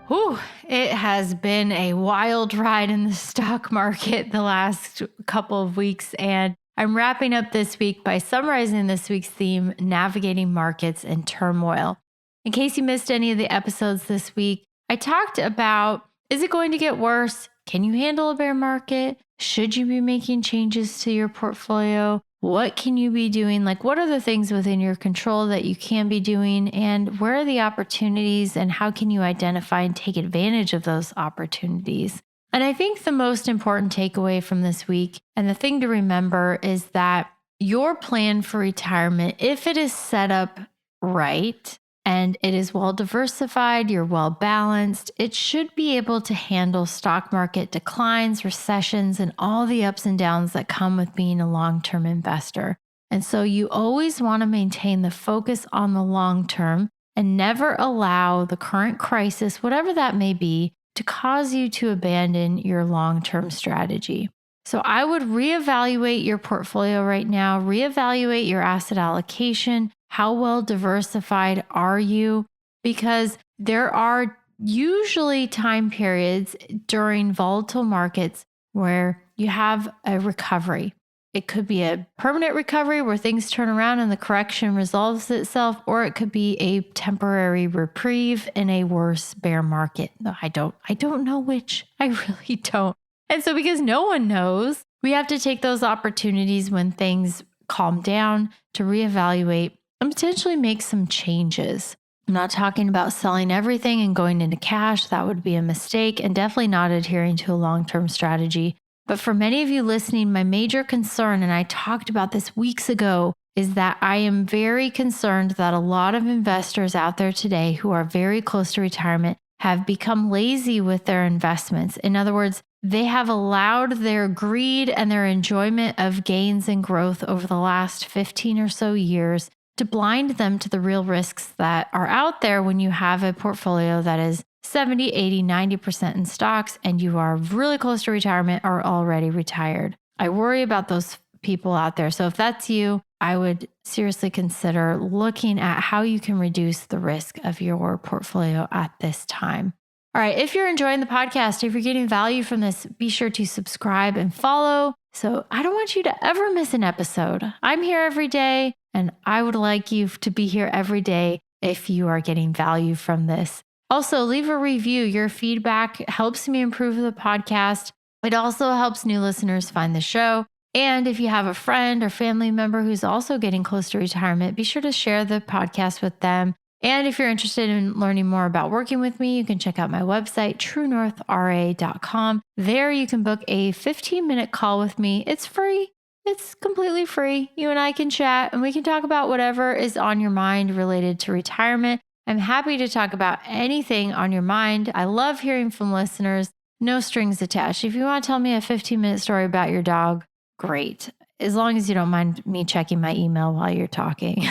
Whew, it has been a wild ride in the stock market the last couple of weeks. And I'm wrapping up this week by summarizing this week's theme, navigating markets and turmoil. In case you missed any of the episodes this week, I talked about, is it going to get worse? Can you handle a bear market? Should you be making changes to your portfolio? What can you be doing? Like, what are the things within your control that you can be doing? And where are the opportunities? And how can you identify and take advantage of those opportunities? And I think the most important takeaway from this week and the thing to remember is that your plan for retirement, if it is set up right, and it is well diversified, you're well balanced, it should be able to handle stock market declines, recessions, and all the ups and downs that come with being a long term investor. And so you always want to maintain the focus on the long term and never allow the current crisis, whatever that may be, to cause you to abandon your long term strategy. So I would reevaluate your portfolio right now, reevaluate your asset allocation. How well diversified are you? Because there are usually time periods during volatile markets where you have a recovery. It could be a permanent recovery where things turn around and the correction resolves itself, or it could be a temporary reprieve in a worse bear market. No, I don't know which. I really don't. And so because no one knows, we have to take those opportunities when things calm down to reevaluate and potentially make some changes. I'm not talking about selling everything and going into cash. That would be a mistake and definitely not adhering to a long-term strategy. But for many of you listening, my major concern, and I talked about this weeks ago, is that I am very concerned that a lot of investors out there today who are very close to retirement have become lazy with their investments. In other words, they have allowed their greed and their enjoyment of gains and growth over the last 15 or so years to blind them to the real risks that are out there when you have a portfolio that is 70, 80, 90% in stocks and you are really close to retirement or already retired. I worry about those people out there. So if that's you, I would seriously consider looking at how you can reduce the risk of your portfolio at this time. All right, if you're enjoying the podcast, if you're getting value from this, be sure to subscribe and follow. So I don't want you to ever miss an episode. I'm here every day, and I would like you to be here every day if you are getting value from this. Also, leave a review. Your feedback helps me improve the podcast. It also helps new listeners find the show. And if you have a friend or family member who's also getting close to retirement, be sure to share the podcast with them. And if you're interested in learning more about working with me, you can check out my website, truenorthra.com. There you can book a 15-minute call with me. It's free. It's completely free. You and I can chat and we can talk about whatever is on your mind related to retirement. I'm happy to talk about anything on your mind. I love hearing from listeners. No strings attached. If you want to tell me a 15-minute story about your dog, great. As long as you don't mind me checking my email while you're talking.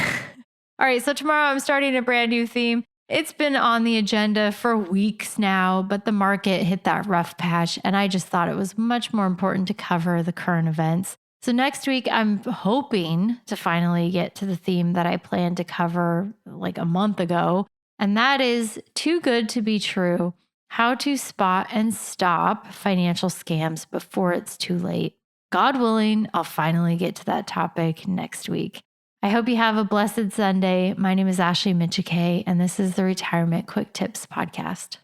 All right, so tomorrow I'm starting a brand new theme. It's been on the agenda for weeks now, but the market hit that rough patch, and I just thought it was much more important to cover the current events. So next week, I'm hoping to finally get to the theme that I planned to cover like a month ago, and that is too good to be true, how to spot and stop financial scams before it's too late. God willing, I'll finally get to that topic next week. I hope you have a blessed Sunday. My name is Ashley Mitchikay, and this is the Retirement Quick Tips Podcast.